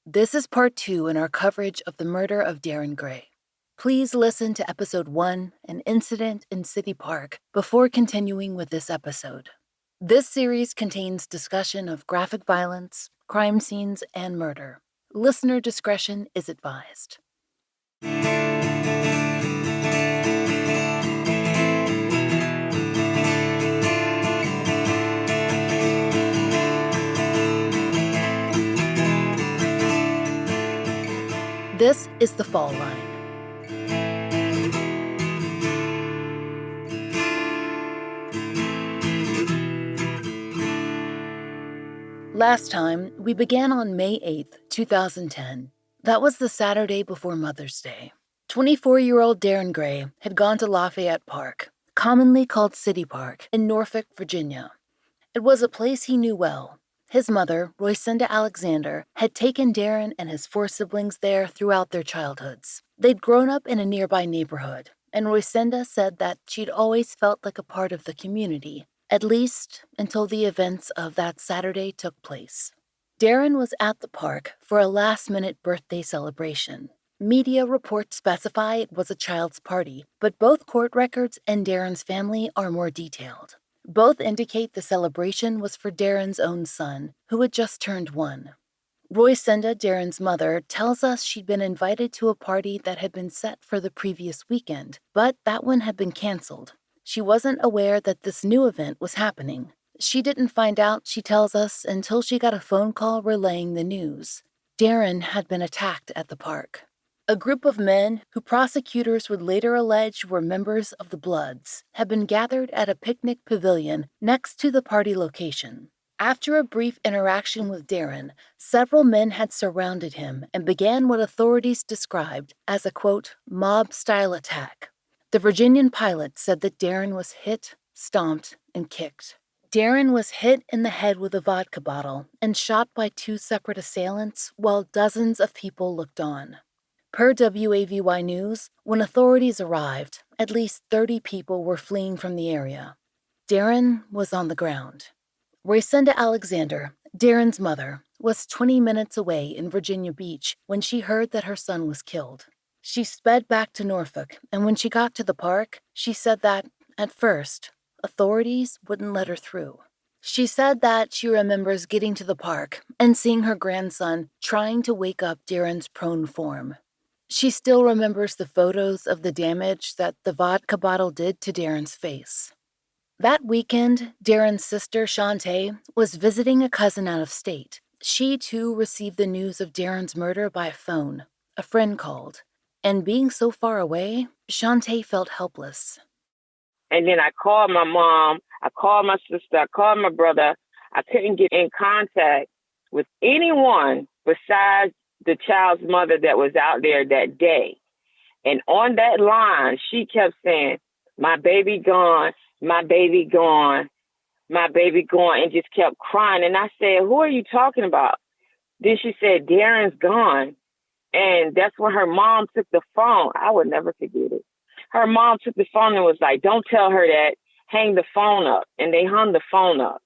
This is part 2 in our coverage of the murder of Darren Gray. Please listen to episode 1, An Incident in City Park, before continuing with this episode. This series contains discussion of graphic violence, crime scenes, and murder. Listener discretion is advised. This is The Fall Line. Last time, we began on May 8th, 2010. That was the Saturday before Mother's Day. 24-year-old Darren Gray had gone to Lafayette Park, commonly called City Park, in Norfolk, Virginia. It was a place he knew well. His mother, Roycinda Alexander, had taken Darren and his 4 siblings there throughout their childhoods. They'd grown up in a nearby neighborhood, and Roycinda said that she'd always felt like a part of the community, at least until the events of that Saturday took place. Darren was at the park for a last-minute birthday celebration. Media reports specify it was a child's party, but both court records and Darren's family are more detailed. Both indicate the celebration was for Darren's own son, who had just turned 1. Roycinda, Darren's mother, tells us she'd been invited to a party that had been set for the previous weekend, but that one had been canceled. She wasn't aware that this new event was happening. She didn't find out, she tells us, until she got a phone call relaying the news. Darren had been attacked at the park. A group of men, who prosecutors would later allege were members of the Bloods, had been gathered at a picnic pavilion next to the party location. After a brief interaction with Darren, several men had surrounded him and began what authorities described as a, quote, mob-style attack. The Virginian pilot said that Darren was hit, stomped, and kicked. Darren was hit in the head with a vodka bottle and shot by 2 separate assailants while dozens of people looked on. Per WAVY News, when authorities arrived, at least 30 people were fleeing from the area. Darren was on the ground. Roycinda Alexander, Darren's mother, was 20 minutes away in Virginia Beach when she heard that her son was killed. She sped back to Norfolk, and when she got to the park, she said that, at first, authorities wouldn't let her through. She said that she remembers getting to the park and seeing her grandson trying to wake up Darren's prone form. She still remembers the photos of the damage that the vodka bottle did to Darren's face. That weekend, Darren's sister, Shantae, was visiting a cousin out of state. She, too, received the news of Darren's murder by phone. A friend called. And being so far away, Shantae felt helpless. And then I called my mom, I called my sister, I called my brother. I couldn't get in contact with anyone besides the child's mother that was out there that day. And on that line, she kept saying, my baby gone, my baby gone, my baby gone, and just kept crying. And I said, who are you talking about? Then she said, Darren's gone. And that's when her mom took the phone. I would never forget it. Her mom took the phone and was like, don't tell her that, hang the phone up. And they hung the phone up.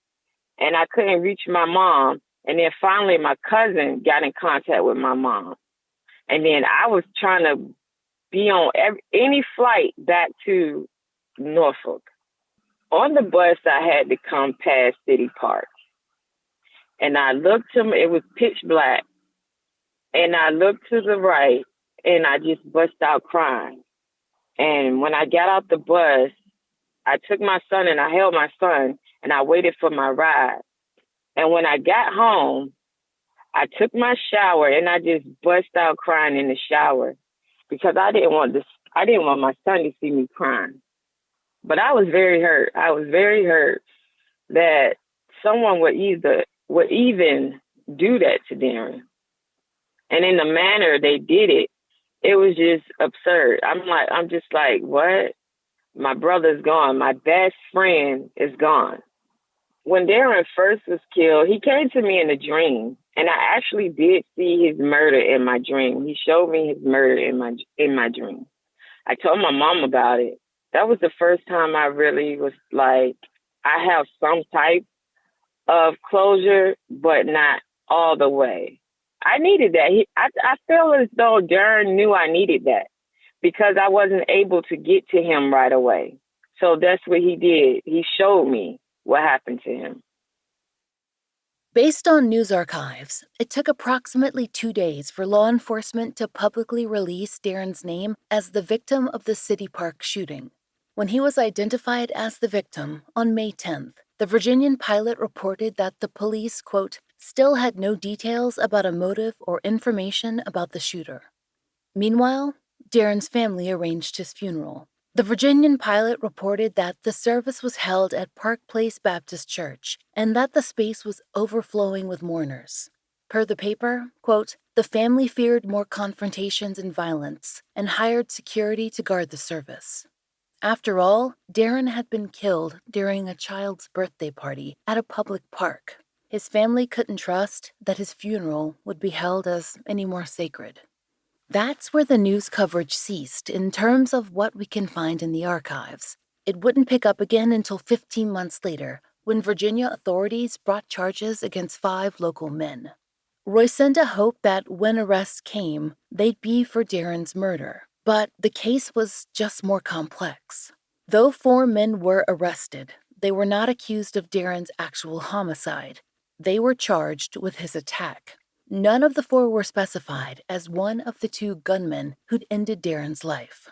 And I couldn't reach my mom. And then finally, my cousin got in contact with my mom. And then I was trying to be on any flight back to Norfolk. On the bus, I had to come past City Park. And I looked to it was pitch black. And I looked to the right, and I just bust out crying. And when I got out the bus, I took my son, and I held my son, and I waited for my ride. And when I got home, I took my shower and I just bust out crying in the shower because I didn't want my son to see me crying. But I was very hurt. I was very hurt that someone would even do that to Darren. And in the manner they did it, it was just absurd. I'm just like, what? My brother's gone. My best friend is gone. When Darren first was killed, he came to me in a dream, and I actually did see his murder in my dream. He showed me his murder in my dream. I told my mom about it. That was the first time I really was like, I have some type of closure, but not all the way. I needed that. I feel as though Darren knew I needed that because I wasn't able to get to him right away. So that's what he did. He showed me what happened to him. Based on news archives, it took approximately 2 days for law enforcement to publicly release Darren's name as the victim of the City Park shooting. When he was identified as the victim on May 10th, the Virginian Pilot reported that the police, quote, still had no details about a motive or information about the shooter. Meanwhile, Darren's family arranged his funeral. The Virginian Pilot reported that the service was held at Park Place Baptist Church and that the space was overflowing with mourners. Per the paper, quote, the family feared more confrontations and violence and hired security to guard the service. After all, Darren had been killed during a child's birthday party at a public park. His family couldn't trust that his funeral would be held as any more sacred. That's where the news coverage ceased in terms of what we can find in the archives. It wouldn't pick up again until 15 months later, when Virginia authorities brought charges against 5 local men. Roycinda hoped that when arrests came, they'd be for Darren's murder, but the case was just more complex. Though 4 men were arrested, they were not accused of Darren's actual homicide. They were charged with his attack. None of the 4 were specified as one of the 2 gunmen who'd ended Darren's life.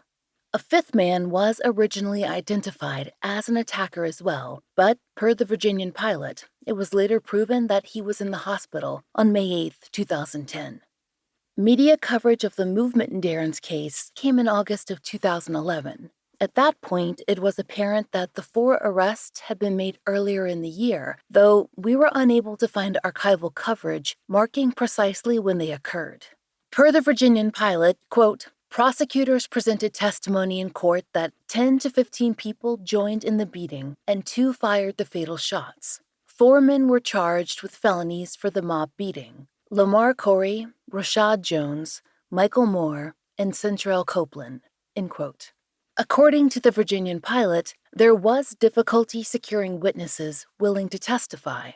A 5th man was originally identified as an attacker as well, but per the Virginian Pilot, it was later proven that he was in the hospital on May 8, 2010. Media coverage of the movement in Darren's case came in August of 2011. At that point, it was apparent that the 4 arrests had been made earlier in the year, though we were unable to find archival coverage marking precisely when they occurred. Per the Virginian Pilot, quote, prosecutors presented testimony in court that 10 to 15 people joined in the beating and 2 fired the fatal shots. 4 men were charged with felonies for the mob beating: Lamar Corey, Rashad Jones, Michael Moore, and Centrell Copeland, end quote. According to the Virginian Pilot, there was difficulty securing witnesses willing to testify.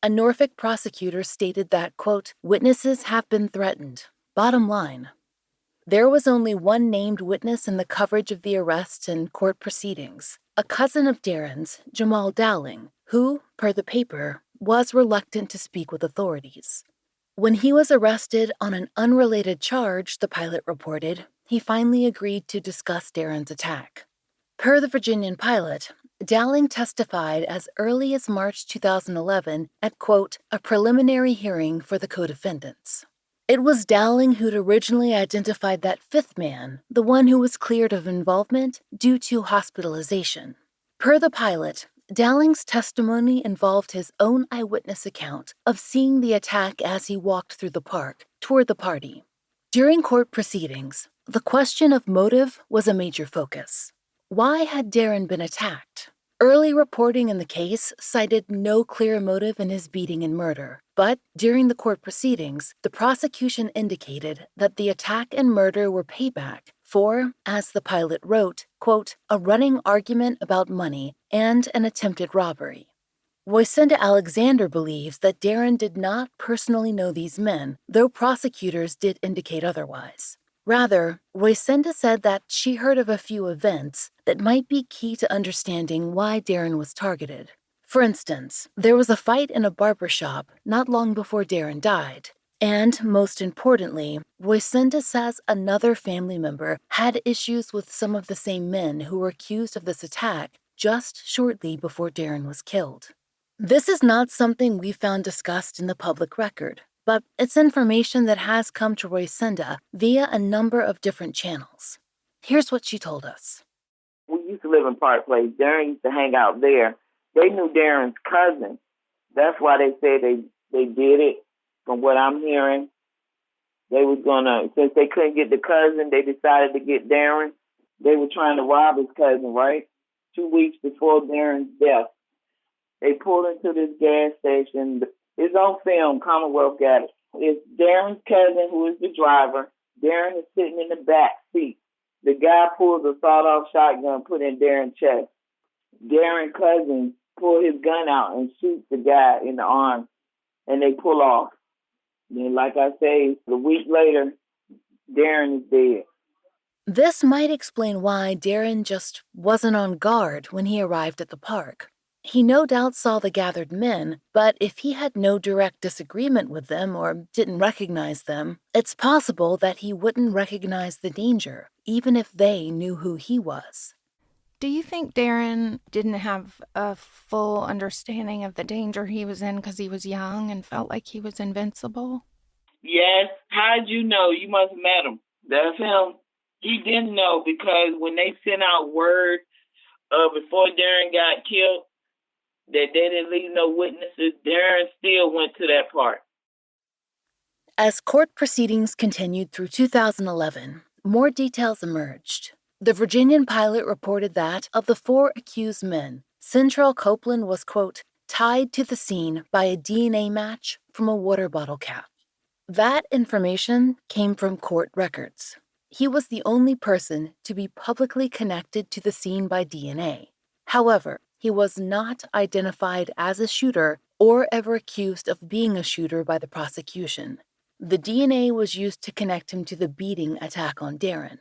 A Norfolk prosecutor stated that, quote, witnesses have been threatened. Bottom line. There was only one named witness in the coverage of the arrests and court proceedings, a cousin of Darren's, Jamal Dowling, who, per the paper, was reluctant to speak with authorities. When he was arrested on an unrelated charge, the Pilot reported, he finally agreed to discuss Darren's attack. Per the Virginian Pilot, Dowling testified as early as March 2011 at, quote, a preliminary hearing for the co-defendants. It was Dowling who'd originally identified that 5th man, the one who was cleared of involvement due to hospitalization. Per the Pilot, Dowling's testimony involved his own eyewitness account of seeing the attack as he walked through the park toward the party. During court proceedings, the question of motive was a major focus. Why had Darren been attacked? Early reporting in the case cited no clear motive in his beating and murder, but during the court proceedings, the prosecution indicated that the attack and murder were payback for, as the Pilot wrote, quote, a running argument about money and an attempted robbery. Roycinda Alexander believes that Darren did not personally know these men, though prosecutors did indicate otherwise. Rather, Roycinda said that she heard of a few events that might be key to understanding why Darren was targeted. For instance, there was a fight in a barber shop not long before Darren died. And, most importantly, Roycinda says another family member had issues with some of the same men who were accused of this attack just shortly before Darren was killed. This is not something we found discussed in the public record, but it's information that has come to Roycinda via a number of different channels. Here's what she told us. We used to live in Park Place. Darren used to hang out there. They knew Darren's cousin. That's why they said they did it. From what I'm hearing, they was gonna, since they couldn't get the cousin, they decided to get Darren. They were trying to rob his cousin, right? 2 weeks before Darren's death. They pulled into this gas station. It's on film. Commonwealth got it. It's Darren's cousin who is the driver. Darren is sitting in the back seat. The guy pulls a sawed-off shotgun, put in Darren's chest. Darren's cousin pull his gun out and shoots the guy in the arm, and they pull off. Then, like I say, a week later, Darren is dead. This might explain why Darren just wasn't on guard when he arrived at the park. He no doubt saw the gathered men, but if he had no direct disagreement with them or didn't recognize them, it's possible that he wouldn't recognize the danger, even if they knew who he was. Do you think Darren didn't have a full understanding of the danger he was in because he was young and felt like he was invincible? Yes. How'd you know? You must have met him. That's him. He didn't know because when they sent out word before Darren got killed that they didn't leave no witnesses, Darren still went to that park. As court proceedings continued through 2011, more details emerged. The Virginian pilot reported that, of the 4 accused men, Central Copeland was, quote, tied to the scene by a DNA match from a water bottle cap. That information came from court records. He was the only person to be publicly connected to the scene by DNA. However, he was not identified as a shooter or ever accused of being a shooter by the prosecution. The DNA was used to connect him to the beating attack on Darren.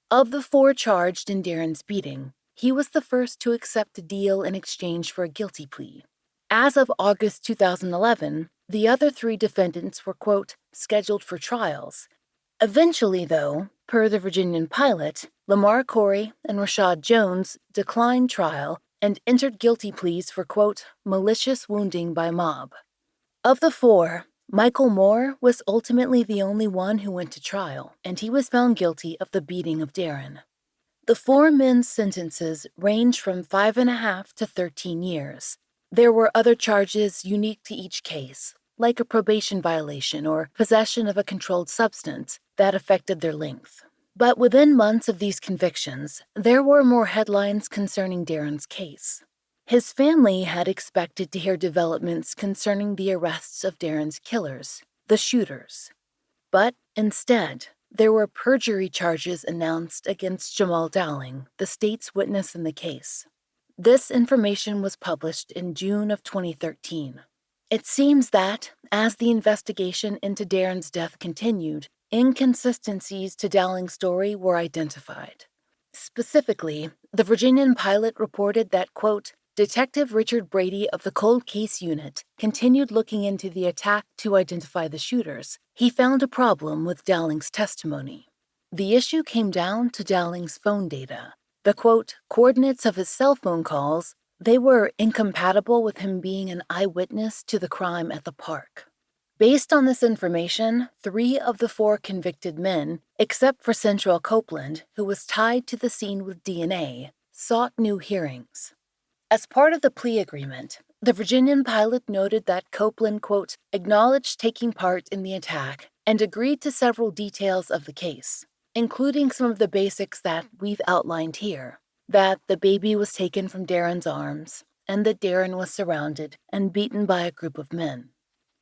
Of the 4 charged in Darren's beating, he was the first to accept a deal in exchange for a guilty plea. As of August 2011, the other 3 defendants were, quote, scheduled for trials. Eventually, though, per the Virginian pilot, Lamar Corey and Rashad Jones declined trial and entered guilty pleas for, quote, malicious wounding by mob. Of the 4, Michael Moore was ultimately the only one who went to trial, and he was found guilty of the beating of Darren. The 4 men's sentences range from 5.5 to 13 years. There were other charges unique to each case, like a probation violation or possession of a controlled substance, that affected their length. But within months of these convictions, there were more headlines concerning Darren's case. His family had expected to hear developments concerning the arrests of Darren's killers, the shooters. But instead, there were perjury charges announced against Jamal Dowling, the state's witness in the case. This information was published in June of 2013. It seems that, as the investigation into Darren's death continued, inconsistencies to Dowling's story were identified. Specifically, the Virginian pilot reported that, quote, Detective Richard Brady of the Cold Case Unit continued looking into the attack to identify the shooters. He found a problem with Dowling's testimony. The issue came down to Dowling's phone data. The, quote, coordinates of his cell phone calls, they were incompatible with him being an eyewitness to the crime at the park. Based on this information, 3 of the 4 convicted men, except for Central Copeland, who was tied to the scene with DNA, sought new hearings. As part of the plea agreement, the Virginian pilot noted that Copeland, quote, acknowledged taking part in the attack and agreed to several details of the case, including some of the basics that we've outlined here, that the baby was taken from Darren's arms and that Darren was surrounded and beaten by a group of men.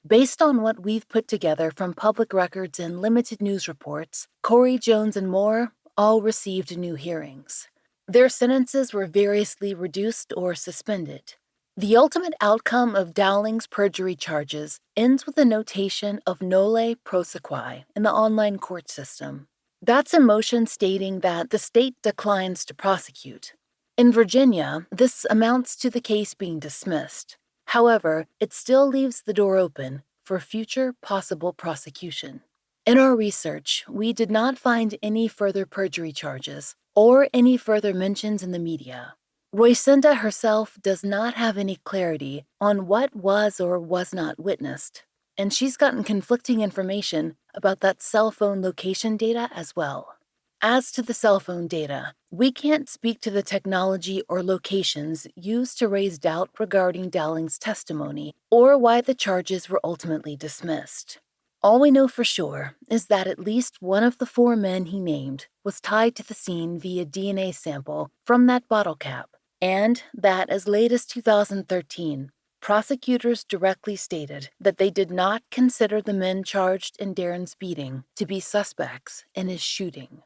Based on what we've put together from public records and limited news reports, Corey, Jones, and Moore all received new hearings. Their sentences were variously reduced or suspended. The ultimate outcome of Dowling's perjury charges ends with a notation of nolle prosequi in the online court system. That's a motion stating that the state declines to prosecute. In Virginia, this amounts to the case being dismissed. However, it still leaves the door open for future possible prosecution. In our research, we did not find any further perjury charges or any further mentions in the media. Roycinda herself does not have any clarity on what was or was not witnessed, and she's gotten conflicting information about that cell phone location data as well. As to the cell phone data, we can't speak to the technology or locations used to raise doubt regarding Dowling's testimony or why the charges were ultimately dismissed. All we know for sure is that at least one of the 4 men he named was tied to the scene via DNA sample from that bottle cap, and that as late as 2013, prosecutors directly stated that they did not consider the men charged in Darren's beating to be suspects in his shooting.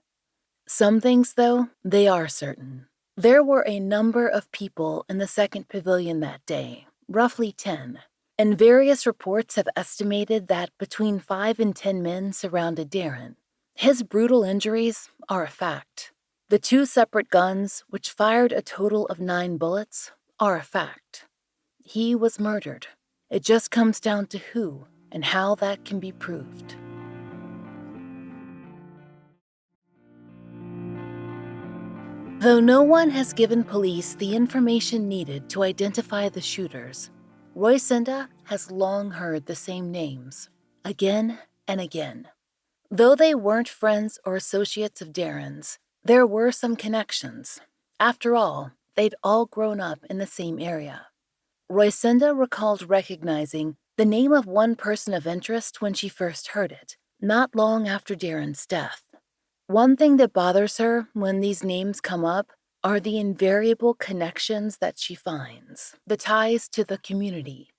Some things, though, they are certain. There were a number of people in the second pavilion that day, roughly 10. and various reports have estimated that between 5 and 10 men surrounded Darren. His brutal injuries are a fact. The 2 separate guns, which fired a total of 9 bullets, are a fact. He was murdered. It just comes down to who and how that can be proved. Though no one has given police the information needed to identify the shooters, Roycinda has long heard the same names, again and again. Though they weren't friends or associates of Darren's, there were some connections. After all, they'd all grown up in the same area. Roycinda recalled recognizing the name of one person of interest when she first heard it, not long after Darren's death. One thing that bothers her when these names come up are the invariable connections that she finds, the ties to the community.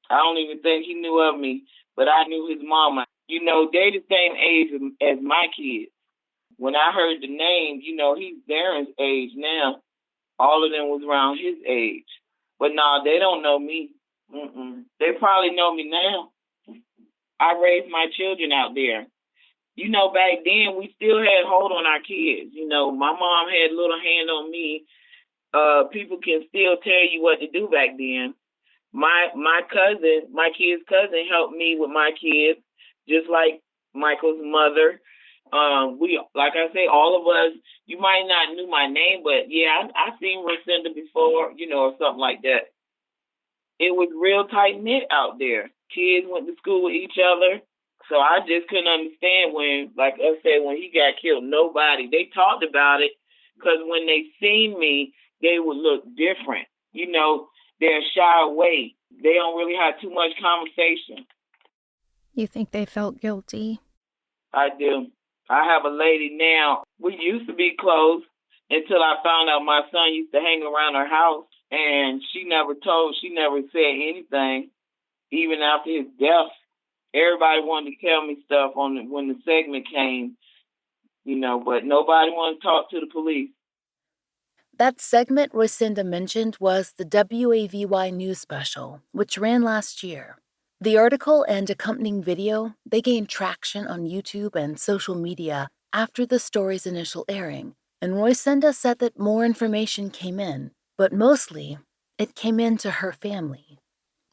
I don't even think he knew of me, but I knew his mama. You know, they the same age as my kids. When I heard the name, you know, he's Darren's age now. All of them was around his age. But no, they don't know me. They probably know me now. I raised my children out there. You know, back then, we still had hold on our kids. You know, my mom had a little hand on me. People can still tell you what to do back then. My cousin, my kid's cousin, helped me with my kids, just like Michael's mother. We, like I say, all of us, you might not knew my name, but yeah, I seen Roycinda before, you know, or something like that. It was real tight-knit out there. Kids went to school with each other. So I just couldn't understand when, like I said, when he got killed, nobody, they talked about it because when they seen me, they would look different. You know, they're shy away. They don't really have too much conversation. You think they felt guilty? I do. I have a lady now. We used to be close until I found out my son used to hang around her house, and she never said anything, even after his death. Everybody wanted to tell me stuff when the segment came, you know, but nobody wanted to talk to the police. That segment Roycinda mentioned was the WAVY news special, which ran last year. The article and accompanying video, they gained traction on YouTube and social media after the story's initial airing, and Roycinda said that more information came in, but mostly it came in to her family.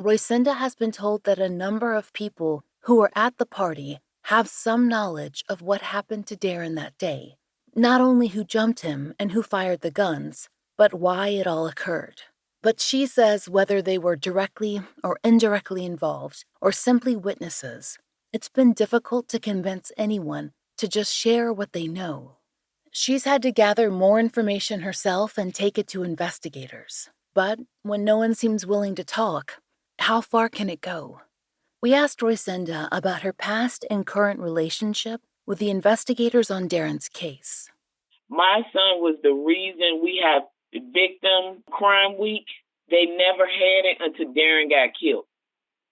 Roycinda has been told that a number of people who were at the party have some knowledge of what happened to Darren that day. Not only who jumped him and who fired the guns, but why it all occurred. But she says whether they were directly or indirectly involved, or simply witnesses, it's been difficult to convince anyone to just share what they know. She's had to gather more information herself and take it to investigators. But when no one seems willing to talk, how far can it go? We asked Roycinda about her past and current relationship with the investigators on Darren's case. My son was the reason we have victim crime week. They never had it until Darren got killed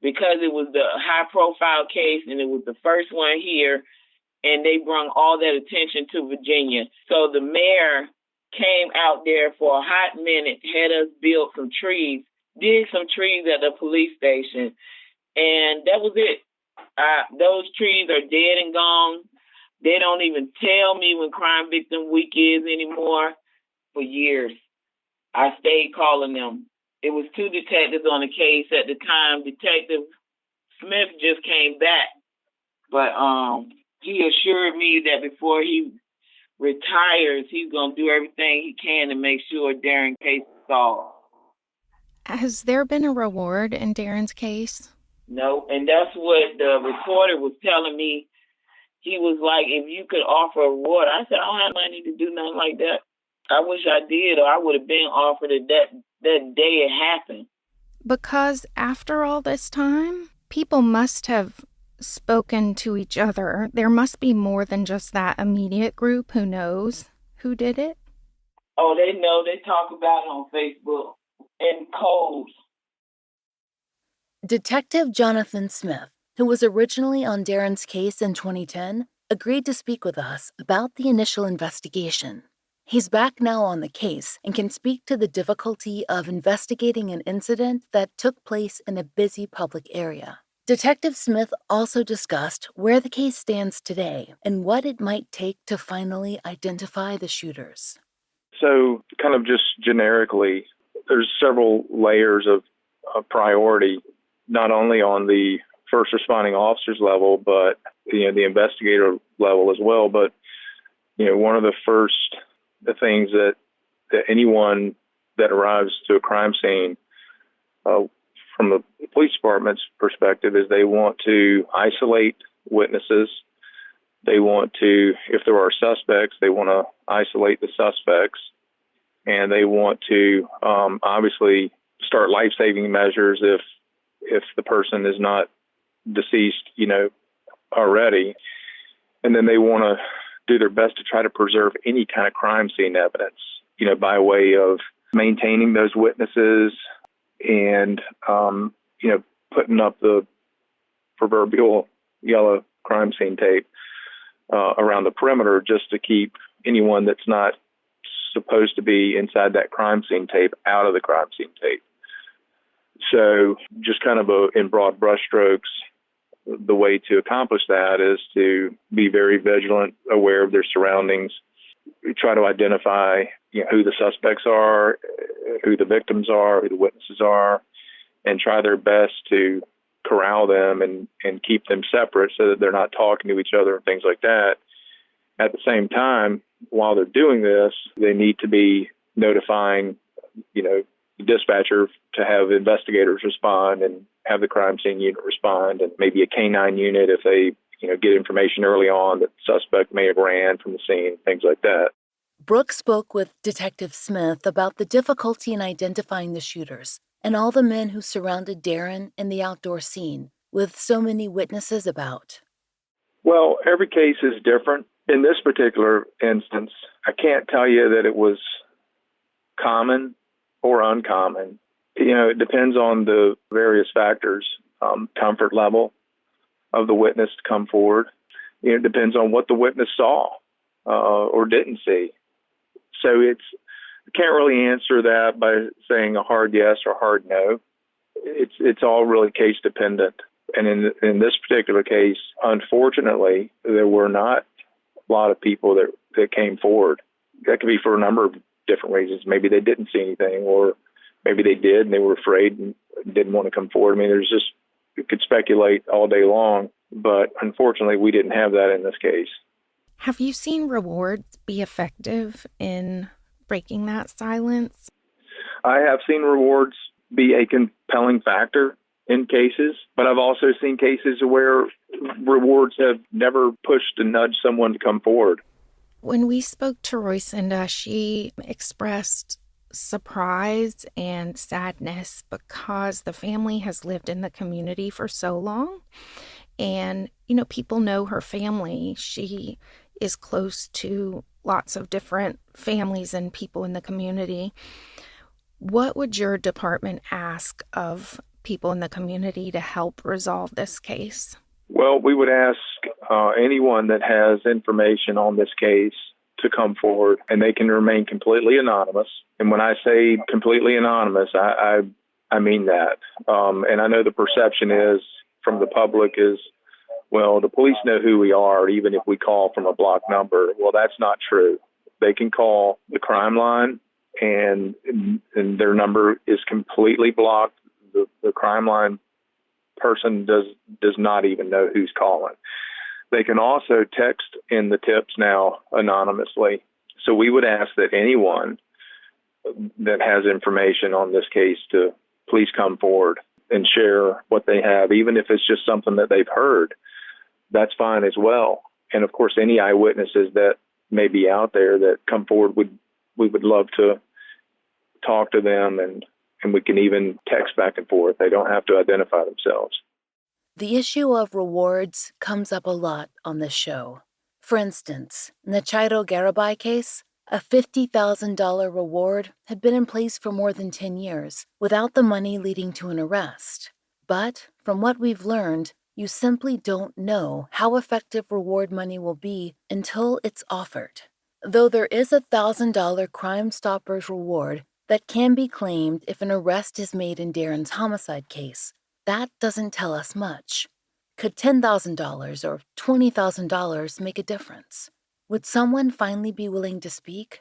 because it was the high-profile case and it was the first one here, and they brought all that attention to Virginia. So the mayor came out there for a hot minute, had us build some trees, did some trees at the police station, and that was it. Those trees are dead and gone. They don't even tell me when Crime Victim Week is anymore. For years, I stayed calling them. It was 2 detectives on the case at the time. Detective Smith just came back, but he assured me that before he retires, he's going to do everything he can to make sure Darren's case is solved. Has there been a reward in Darren's case? No, and that's what the reporter was telling me. He was like, if you could offer a reward. I said, I don't have money to do nothing like that. I wish I did, or I would have been offered it that day it happened. Because after all this time, people must have spoken to each other. There must be more than just that immediate group who knows who did it. Oh, they know. They talk about it on Facebook and codes. Detective Jonathan Smith, who was originally on Darren's case in 2010, agreed to speak with us about the initial investigation. He's back now on the case and can speak to the difficulty of investigating an incident that took place in a busy public area. Detective Smith also discussed where the case stands today and what it might take to finally identify the shooters. So, kind of just generically, there's several layers of priority, not only on the first responding officers level, but the investigator level as well. But one of the first things that anyone that arrives to a crime scene, from the police department's perspective, is they want to isolate witnesses. They want to, if there are suspects, they want to isolate the suspects, and they want to obviously start life-saving measures if the person is not deceased, already. And then they want to do their best to try to preserve any kind of crime scene evidence, by way of maintaining those witnesses and, putting up the proverbial yellow crime scene tape around the perimeter, just to keep anyone that's not supposed to be inside that crime scene tape out of the crime scene tape. So just kind of in broad brushstrokes, the way to accomplish that is to be very vigilant, aware of their surroundings. We try to identify who the suspects are, who the victims are, who the witnesses are, and try their best to corral them and keep them separate so that they're not talking to each other and things like that. At the same time, while they're doing this, they need to be notifying, the dispatcher to have investigators respond and have the crime scene unit respond, and maybe a canine unit if they, get information early on that the suspect may have ran from the scene, things like that. Brooke spoke with Detective Smith about the difficulty in identifying the shooters and all the men who surrounded Darren in the outdoor scene, with so many witnesses about. Well, every case is different. In this particular instance, I can't tell you that it was common or uncommon. It depends on the various factors, comfort level of the witness to come forward. It depends on what the witness saw or didn't see. So I can't really answer that by saying a hard yes or hard no. It's all really case dependent. And in this particular case, unfortunately, there were not a lot of people that came forward. That could be for a number of different reasons. Maybe they didn't see anything, or maybe they did and they were afraid and didn't want to come forward. I mean, you could speculate all day long, but unfortunately, we didn't have that in this case. Have you seen rewards be effective in breaking that silence? I have seen rewards be a compelling factor in cases, but I've also seen cases where rewards have never pushed and nudged someone to come forward. When we spoke to Roycinda, she expressed surprise and sadness because the family has lived in the community for so long. And, people know her family. She is close to lots of different families and people in the community. What would your department ask of people in the community to help resolve this case? Well, we would ask anyone that has information on this case to come forward, and they can remain completely anonymous. And when I say completely anonymous, I mean that. And I know the perception is from the public is, well, the police know who we are, even if we call from a blocked number. Well, that's not true. They can call the crime line, and their number is completely blocked. The crime line person does not even know who's calling. They can also text in the tips now anonymously. So we would ask that anyone that has information on this case to please come forward and share what they have, even if it's just something that they've heard. That's fine as well. And of course, any eyewitnesses that may be out there that come forward, we would love to talk to them, and we can even text back and forth. They don't have to identify themselves. The issue of rewards comes up a lot on this show. For instance, in the Chairo Garibay case, a $50,000 reward had been in place for more than 10 years without the money leading to an arrest. But from what we've learned, you simply don't know how effective reward money will be until it's offered. Though there is a $1,000 Crime Stoppers reward that can be claimed if an arrest is made in Darren's homicide case, that doesn't tell us much. Could $10,000 or $20,000 make a difference? Would someone finally be willing to speak?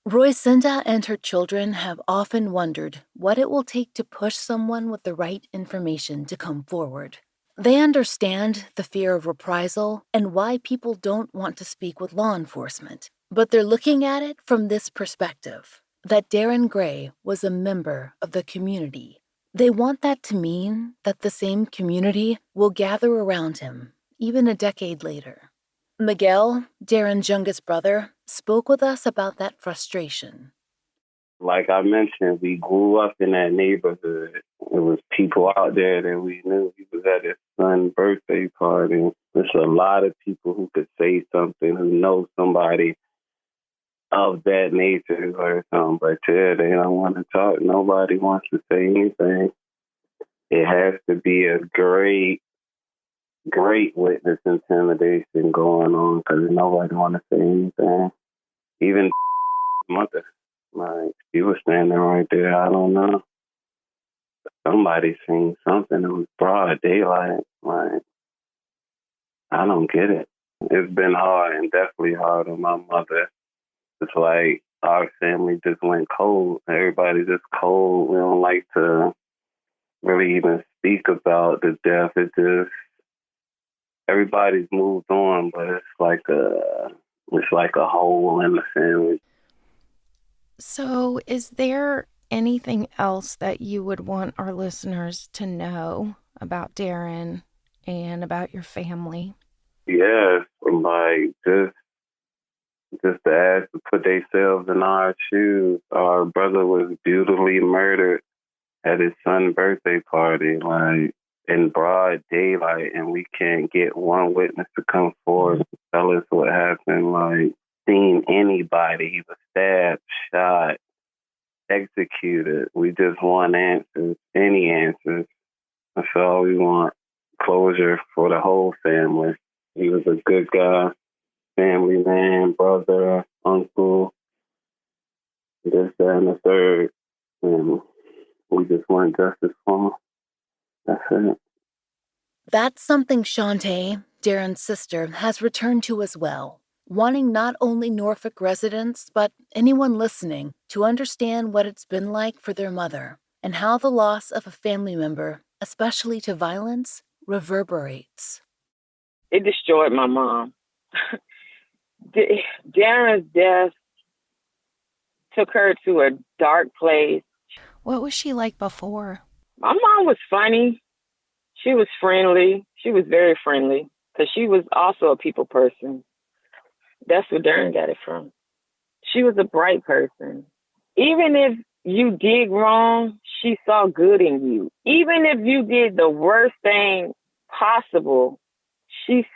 Roycinda and her children have often wondered what it will take to push someone with the right information to come forward. They understand the fear of reprisal and why people don't want to speak with law enforcement, but they're looking at it from this perspective, that Darren Gray was a member of the community. They want that to mean that the same community will gather around him, even a decade later. Miguel, Darren's youngest brother, spoke with us about that frustration. Like I mentioned, we grew up in that neighborhood. There was people out there that we knew. He was at his son's birthday party. There's a lot of people who could say something, who know somebody of that nature or something. But yeah, they don't want to talk. Nobody wants to say anything. It has to be a great witness intimidation going on because nobody want to say anything. Even mother, like, she was standing right there. I don't know. Somebody seen something. It was broad daylight. Like, I don't get it. It's been hard and definitely hard on my mother. It's like our family just went cold. Everybody's just cold. We don't like to really even speak about the death. It just, everybody's moved on, but it's like a hole in the family. So is there anything else that you would want our listeners to know about Darren and about your family? Yes, like just to ask to put themselves in our shoes. Our brother was brutally murdered at his son's birthday party, like in broad daylight, and we can't get one witness to come forward and tell us what happened. Like, seen anybody. He was stabbed, shot, executed. We just want answers, any answers. That's all we want. Closure for the whole family. He was a good guy, family man, brother, uncle, this, that, and the third. And we just want justice for him. That's it. That's something Shantae, Darren's sister, has returned to as well, wanting not only Norfolk residents, but anyone listening to understand what it's been like for their mother and how the loss of a family member, especially to violence, reverberates. It destroyed my mom. Darren's death took her to a dark place. What was she like before? My mom was funny. She was friendly. She was very friendly because she was also a people person. That's where Darren got it from. She was a bright person. Even if you did wrong, she saw good in you. Even if you did the worst thing possible, she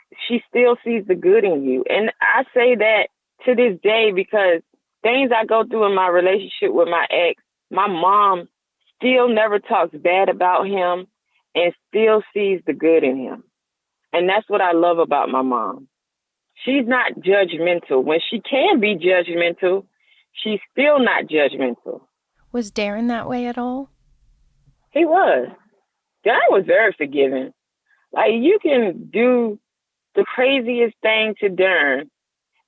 still sees the good in you. And I say that to this day because things I go through in my relationship with my ex, my mom still never talks bad about him and still sees the good in him. And that's what I love about my mom. She's not judgmental. When she can be judgmental, she's still not judgmental. Was Darren that way at all? He was. Darren was very forgiving. Like, you can do the craziest thing to Darren,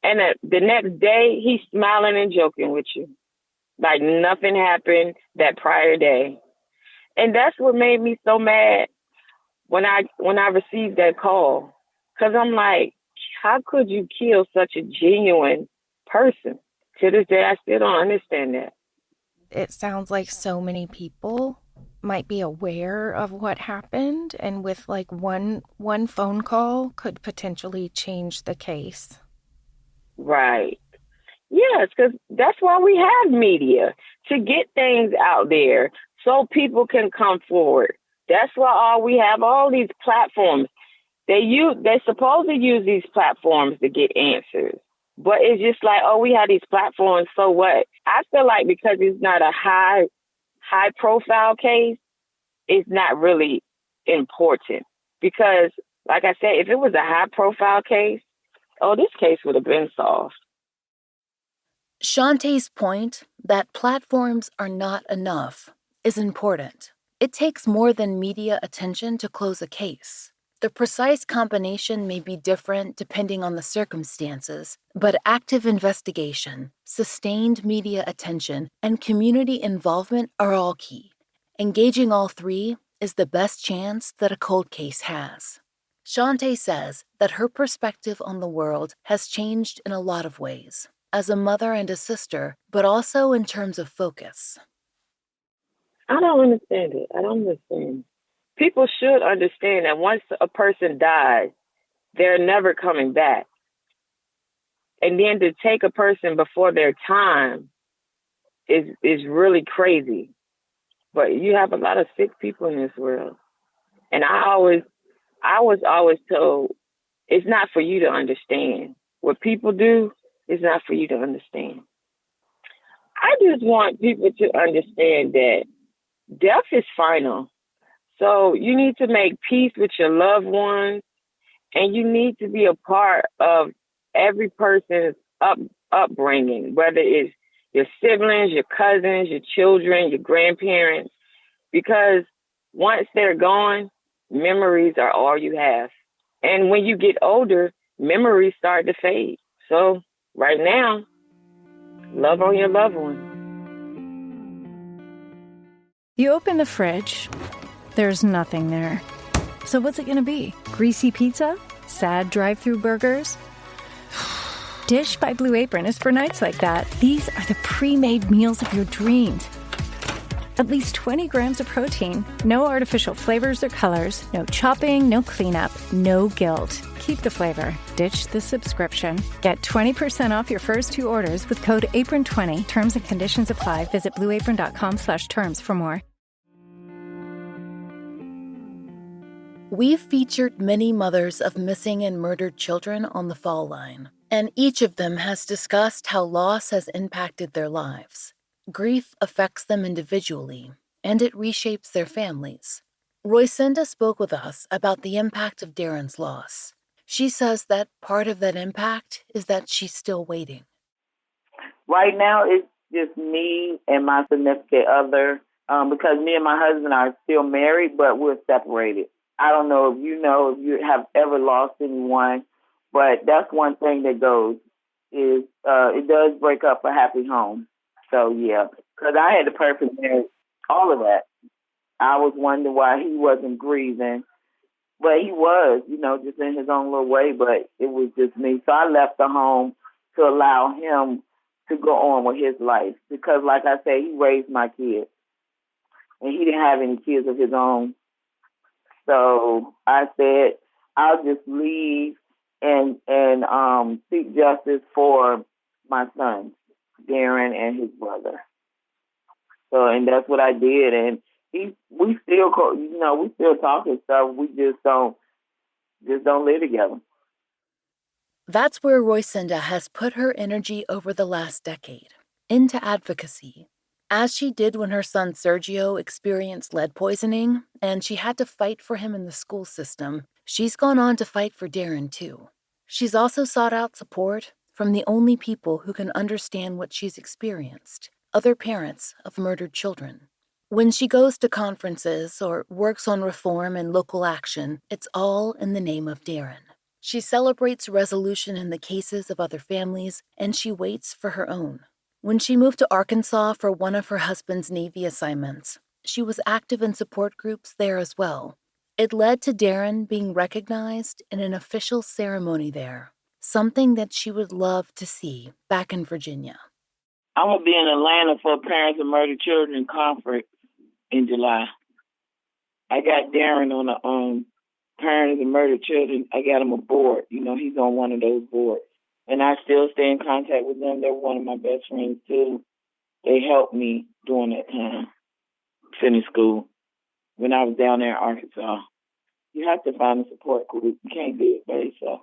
and the next day, he's smiling and joking with you. Like nothing happened that prior day. And that's what made me so mad when I received that call. Because I'm like, how could you kill such a genuine person? To this day, I still don't understand that. It sounds like so many people might be aware of what happened, and with like one phone call could potentially change the case. Right. Yes, because that's why we have media, to get things out there so people can come forward. That's why we have all these platforms. They're supposed to use these platforms to get answers. But it's just like, oh, we have these platforms, so what? I feel like because it's not a high profile case, it's not really important. Because, like I said, if it was a high profile case, this case would have been solved. Shantae's point that platforms are not enough is important. It takes more than media attention to close a case. The precise combination may be different depending on the circumstances, but active investigation, sustained media attention, and community involvement are all key. Engaging all three is the best chance that a cold case has. Shantae says that her perspective on the world has changed in a lot of ways, as a mother and a sister, but also in terms of focus. I don't understand it. I don't understand. People should understand that once a person dies, they're never coming back. And then to take a person before their time is really crazy. But you have a lot of sick people in this world. And I was always told, it's not for you to understand. What people do is not for you to understand. I just want people to understand that death is final. So you need to make peace with your loved ones, and you need to be a part of every person's upbringing, whether it's your siblings, your cousins, your children, your grandparents, because once they're gone, memories are all you have. And when you get older, memories start to fade. So right now, love on your loved ones. You open the fridge, there's nothing there. So what's it gonna be? Greasy pizza? Sad drive-through burgers? Dish by Blue Apron is for nights like that. These are the pre-made meals of your dreams. At least 20 grams of protein, no artificial flavors or colors, no chopping, no cleanup, no guilt. Keep the flavor. Ditch the subscription. Get 20% off your first 2 orders with code APRON20. Terms and conditions apply. Visit blueapron.com/terms for more. We've featured many mothers of missing and murdered children on the Fall Line, and each of them has discussed how loss has impacted their lives. Grief affects them individually, and it reshapes their families. Roycinda spoke with us about the impact of Darren's loss. She says that part of that impact is that she's still waiting. Right now, it's just me and my significant other, because me and my husband are still married, but we're separated. I don't know if you have ever lost anyone, but that's one thing that goes, is it does break up a happy home. So, yeah, because I had the perfect marriage, all of that. I was wondering why he wasn't grieving, but he was, just in his own little way, but it was just me. So I left the home to allow him to go on with his life because, like I said, he raised my kids, and he didn't have any kids of his own. So I said, I'll just leave and seek justice for my sons, Darren and his brother. So, and that's what I did. And we still talk and stuff. We just don't live together. That's where Roycinda has put her energy over the last decade, into advocacy, as she did when her son Sergio experienced lead poisoning and she had to fight for him in the school system. She's gone on to fight for Darren, too. She's also sought out support from the only people who can understand what she's experienced, other parents of murdered children. When she goes to conferences or works on reform and local action, it's all in the name of Darren. She celebrates resolution in the cases of other families, and she waits for her own. When she moved to Arkansas for one of her husband's Navy assignments, she was active in support groups there as well. It led to Darren being recognized in an official ceremony there, something that she would love to see back in Virginia. I'm going to be in Atlanta for a Parents of Murdered Children conference in July. I got Darren on the Parents of Murdered Children. I got him a board. He's on one of those boards. And I still stay in contact with them. They're one of my best friends, too. They helped me during that time, finish school, when I was down there in Arkansas. You have to find a support group. You can't do it by yourself.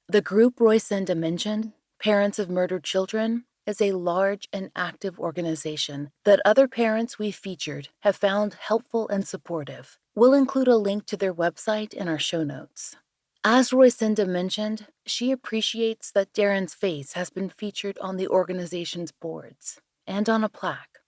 The group Roycinda mentioned, Parents of Murdered Children, is a large and active organization that other parents we've featured have found helpful and supportive. We'll include a link to their website in our show notes. As Roycinda mentioned, she appreciates that Darren's face has been featured on the organization's boards and on a plaque.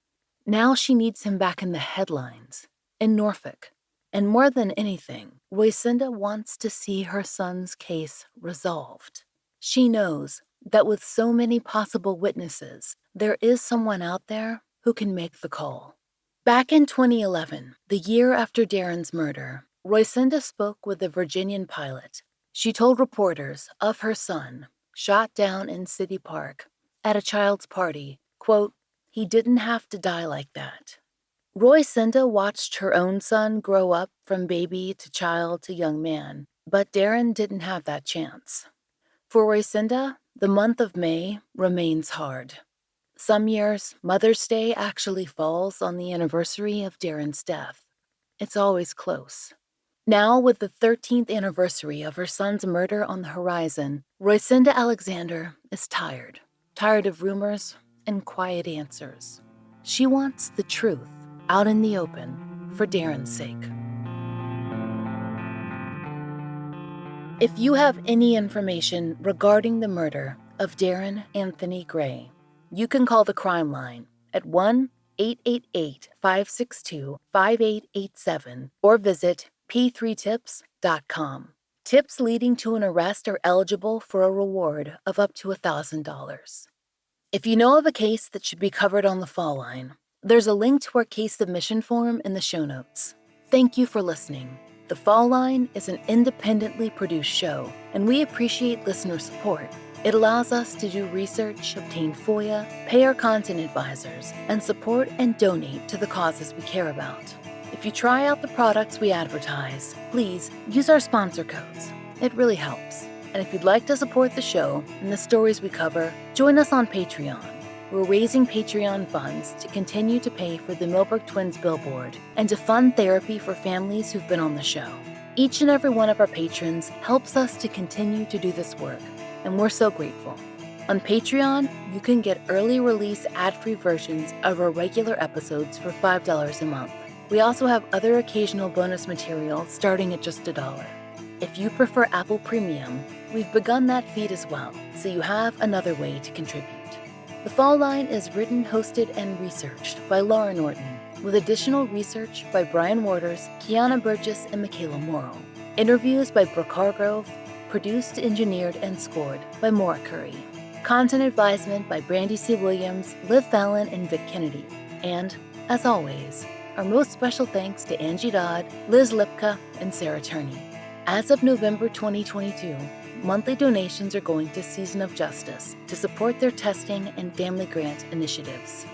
Now she needs him back in the headlines, in Norfolk. And more than anything, Roycinda wants to see her son's case resolved. She knows that with so many possible witnesses, there is someone out there who can make the call. Back in 2011, the year after Darren's murder, Roycinda spoke with a Virginian pilot. She told reporters of her son, shot down in City Park at a child's party, quote, "He didn't have to die like that." Roycinda watched her own son grow up from baby to child to young man, but Darren didn't have that chance. For Roycinda, the month of May remains hard. Some years, Mother's Day actually falls on the anniversary of Darren's death. It's always close. Now, with the 13th anniversary of her son's murder on the horizon, Roycinda Alexander is tired of rumors and quiet answers. She wants the truth out in the open for Darren's sake. If you have any information regarding the murder of Darren Anthony Gray, you can call the crime line at 1-888-562-5887 or visit p3tips.com. Tips leading to an arrest are eligible for a reward of up to $1,000. If you know of a case that should be covered on the Fall Line, there's a link to our case submission form in the show notes. Thank you for listening. The Fall Line is an independently produced show, and we appreciate listener support. It allows us to do research, obtain FOIA, pay our content advisors, and support and donate to the causes we care about. If you try out the products we advertise, please use our sponsor codes. It really helps. And if you'd like to support the show and the stories we cover, join us on Patreon. We're raising Patreon funds to continue to pay for the Millbrook Twins billboard and to fund therapy for families who've been on the show. Each and every one of our patrons helps us to continue to do this work, and we're so grateful. On Patreon, you can get early release ad-free versions of our regular episodes for $5 a month. We also have other occasional bonus material starting at just $1. If you prefer Apple Premium, we've begun that feed as well, so you have another way to contribute. The Fall Line is written, hosted, and researched by Laura Norton, with additional research by Brian Waters, Kiana Burgess, and Michaela Morrow. Interviews by Brooke Hargrove, produced, engineered, and scored by Maura Curry. Content advisement by Brandy C. Williams, Liv Fallon, and Vic Kennedy. And, as always, our most special thanks to Angie Dodd, Liz Lipka, and Sarah Turney. As of November 2022, monthly donations are going to Season of Justice to support their testing and family grant initiatives.